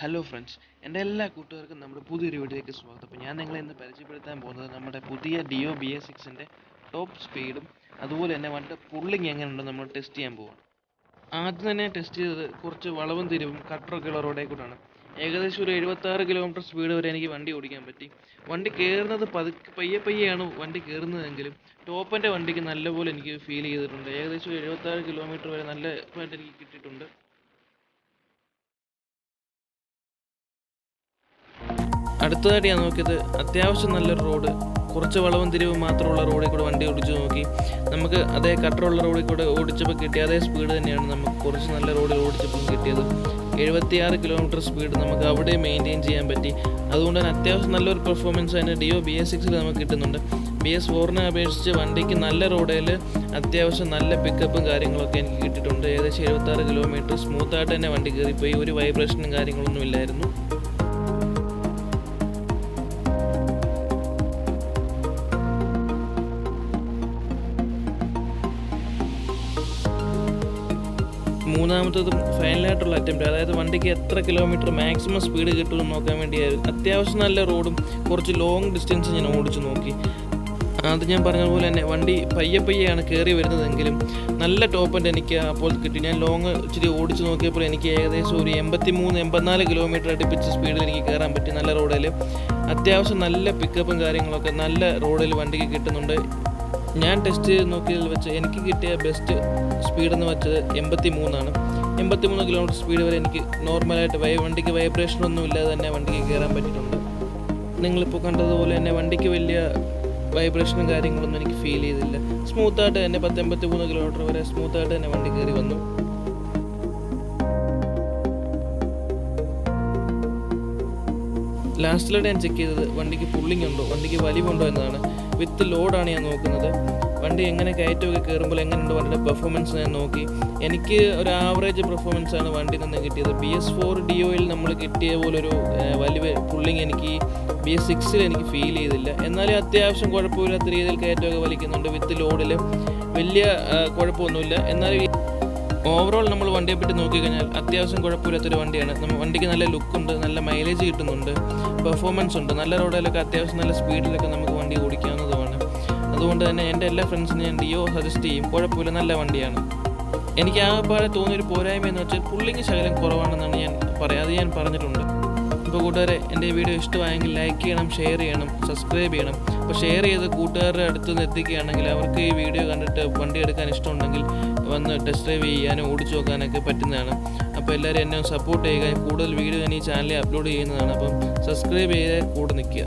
Hello friends, എൻ്റെ എല്ലാ കൂട്ടുകാർക്കും നമ്മുടെ പുതിയൊരു വീഡിയോയിലേക്ക് സ്വാഗതം. അപ്പോൾ ഞാൻ നിങ്ങളെ ഇന്ന് പരിചയപ്പെടുത്താൻ പോകുന്നത് നമ്മുടെ പുതിയ ഡിയോ BS6-ൻ്റെ ടോപ്പ് സ്പീഡും അതുപോലെ തന്നെ വണ്ടി പുള്ളിങ് എങ്ങനെയുണ്ടെന്ന് നമ്മൾ ടെസ്റ്റ് ചെയ്യാൻ പോവാണ്. ആദ്യം തന്നെ ടെസ്റ്റ് ചെയ്തത് കുറച്ച് വളവും തിരിവും കട്ടറൊക്കെ ഉള്ള റോഡേ കൂടാണ്. ഏകദേശം ഒരു 76 കിലോമീറ്റർ സ്പീഡ് വരെ എനിക്ക് വണ്ടി ഓടിക്കാൻ പറ്റി. വണ്ടി കയറുന്നത് പയ്യെയാണ് വണ്ടി കയറുന്നതെങ്കിലും ടോപ്പിൻ്റെ വണ്ടിക്ക് നല്ലപോലെ എനിക്ക് ഫീൽ ചെയ്തിട്ടുണ്ട്. ഏകദേശം ഒരു 76 കിലോമീറ്റർ വരെ നല്ലതായിട്ട് എനിക്ക് കിട്ടിയിട്ടുണ്ട്. അടുത്തതായിട്ട് ഞാൻ നോക്കിയത് അത്യാവശ്യം നല്ലൊരു റോഡ്, കുറച്ച് വളവും തിരിവും മാത്രമുള്ള റോഡിൽ കൂടെ വണ്ടി ഓടിച്ച് നോക്കി. നമുക്ക് അതേ കട്ടറുള്ള റോഡിൽ കൂടെ ഓടിച്ചപ്പോൾ കിട്ടിയ അതേ സ്പീഡ് തന്നെയാണ് നമുക്ക് കുറച്ച് നല്ല റോഡിൽ ഓടിച്ചപ്പോൾ കിട്ടിയത്. 76 കിലോമീറ്റർ സ്പീഡ് നമുക്ക് അവിടെ മെയിൻറ്റെയിൻ ചെയ്യാൻ പറ്റി. അതുകൊണ്ട് തന്നെ അത്യാവശ്യം നല്ലൊരു പെർഫോമൻസ് തന്നെ ഡിയോ BS6-ൽ നമുക്ക് കിട്ടുന്നുണ്ട്. BS4-നെ അപേക്ഷിച്ച് വണ്ടിക്ക് നല്ല റോഡിൽ അത്യാവശ്യം നല്ല പിക്കപ്പും കാര്യങ്ങളൊക്കെ എനിക്ക് കിട്ടിയിട്ടുണ്ട്. ഏകദേശം 76 കിലോമീറ്റർ സ്മൂത്തായിട്ട് തന്നെ വണ്ടി കയറിപ്പോയി. ഒരു വൈബ്രേഷനും കാര്യങ്ങളൊന്നും ഇല്ലായിരുന്നു. മൂന്നാമത്തതും ഫൈനലായിട്ടുള്ള അറ്റംപ്റ്റ്, അതായത് വണ്ടിക്ക് എത്ര കിലോമീറ്റർ മാക്സിമം സ്പീഡ് കിട്ടുമെന്ന് നോക്കാൻ വേണ്ടിയായിരുന്നു. അത്യാവശ്യം നല്ല റോഡും കുറച്ച് ലോങ് ഡിസ്റ്റൻസ് ഞാൻ ഓടിച്ചു നോക്കി. അത് ഞാൻ പറഞ്ഞതുപോലെ തന്നെ വണ്ടി പയ്യെയാണ് കയറി വരുന്നതെങ്കിലും നല്ല ടോപ്പ് എൻഡ് എനിക്ക് അപ്പോൾ കിട്ടി. ഞാൻ ലോങ് ഇച്ചിരി ഓടിച്ചു നോക്കിയപ്പോൾ എനിക്ക് ഏകദേശം ഒരു 83-84 കിലോമീറ്റർ അടുപ്പിച്ച് സ്പീഡിൽ എനിക്ക് കയറാൻ പറ്റി. നല്ല റോഡിൽ അത്യാവശ്യം നല്ല പിക്കപ്പും കാര്യങ്ങളൊക്കെ നല്ല റോഡിൽ വണ്ടിക്ക് കിട്ടുന്നുണ്ട്. ഞാൻ ടെസ്റ്റ് ചെയ്ത് നോക്കിയതിൽ വെച്ച് എനിക്ക് കിട്ടിയ ബെസ്റ്റ് സ്പീഡെന്ന് വെച്ചത് 83 83 കിലോമീറ്റർ സ്പീഡ് വരെ എനിക്ക് നോർമലായിട്ട് വണ്ടിക്ക് വൈബ്രേഷനൊന്നും ഇല്ലാതെ തന്നെ വണ്ടിക്ക് കയറാൻ പറ്റിയിട്ടുണ്ട്. നിങ്ങളിപ്പോൾ കണ്ടതുപോലെ തന്നെ വണ്ടിക്ക് വലിയ വൈബ്രേഷനും കാര്യങ്ങളൊന്നും എനിക്ക് ഫീൽ ചെയ്തില്ല. സ്മൂത്തായിട്ട് തന്നെ 83 കിലോമീറ്റർ വരെ സ്മൂത്തായിട്ട് തന്നെ വണ്ടി കയറി വന്നു. ലാസ്റ്റിലായിട്ട് ഞാൻ ചെക്ക് ചെയ്തത് വണ്ടിക്ക് പുള്ളിങ് ഉണ്ടോ, വണ്ടിക്ക് വലിവുണ്ടോ എന്നതാണ്. വിത്ത് ലോഡാണ് ഞാൻ നോക്കുന്നത്. വണ്ടി എങ്ങനെ കയറ്റമൊക്കെ കയറുമ്പോൾ എങ്ങനെയുണ്ട് വണ്ടിയുടെ പെർഫോമൻസ് ഞാൻ നോക്കി. എനിക്ക് ഒരു ആവറേജ് പെർഫോമൻസ് ആണ് വണ്ടിയിൽ നിന്ന് കിട്ടിയത്. BS4 ഡിയോയിൽ നമ്മൾ കിട്ടിയ പോലൊരു വലിയ പുള്ളിങ് എനിക്ക് BS6-ൽ എനിക്ക് ഫീൽ ചെയ്തില്ല. എന്നാലും അത്യാവശ്യം കുഴപ്പമില്ലാത്ത രീതിയിൽ കയറ്റമൊക്കെ വലിക്കുന്നുണ്ട്. വിത്ത് ലോഡിൽ വലിയ കുഴപ്പമൊന്നുമില്ല. എന്നാലും ഓവറോൾ നമ്മൾ വണ്ടിയെ പറ്റി നോക്കിക്കഴിഞ്ഞാൽ അത്യാവശ്യം കുഴപ്പമില്ലാത്തൊരു വണ്ടിയാണ്. വണ്ടിക്ക് നല്ല ലുക്കുണ്ട്, നല്ല മൈലേജ് കിട്ടുന്നുണ്ട്, പെർഫോമൻസ് ഉണ്ട്. നല്ല റോഡിലൊക്കെ അത്യാവശ്യം നല്ല സ്പീഡിലൊക്കെ നമുക്ക് വണ്ടി ഓടിക്കാവുന്നതുമാണ്. അതുകൊണ്ട് തന്നെ എൻ്റെ എല്ലാ ഫ്രണ്ട്സിനും ഞാൻ ഡിയോ സജസ്റ്റ് ചെയ്യും. കുഴപ്പമില്ല, നല്ല വണ്ടിയാണ്. എനിക്ക് ആകെപ്പാടെ തോന്നിയൊരു പോരായ്മ എന്ന് വെച്ചാൽ പുള്ളിങ് ശകലം കുറവാണെന്നാണ് അത് ഞാൻ പറഞ്ഞിട്ടുണ്ട്. അപ്പോൾ കൂട്ടുകാരെ, എൻ്റെ ഈ വീഡിയോ ഇഷ്ടമായെങ്കിൽ ലൈക്ക് ചെയ്യണം, ഷെയർ ചെയ്യണം, സബ്സ്ക്രൈബ് ചെയ്യണം. അപ്പോൾ ഷെയർ ചെയ്ത് കൂട്ടുകാരുടെ അടുത്ത് നിന്ന് എത്തിക്കുകയാണെങ്കിൽ അവർക്ക് ഈ വീഡിയോ കണ്ടിട്ട് വണ്ടി എടുക്കാൻ ഇഷ്ടമുണ്ടെങ്കിൽ വന്ന് ടെസ്റ്റ് ഡ്രൈവ് ചെയ്യാനും ഓടിച്ചു നോക്കാനൊക്കെ പറ്റുന്നതാണ്. അപ്പോൾ എല്ലാവരും എന്നെ സപ്പോർട്ട് ചെയ്യുക. കൂടുതൽ വീഡിയോ ഞാൻ ഈ ചാനലിൽ അപ്ലോഡ് ചെയ്യുന്നതാണ്. അപ്പം സബ്സ്ക്രൈബ് ചെയ്ത് കൂടെ നിൽക്കുക.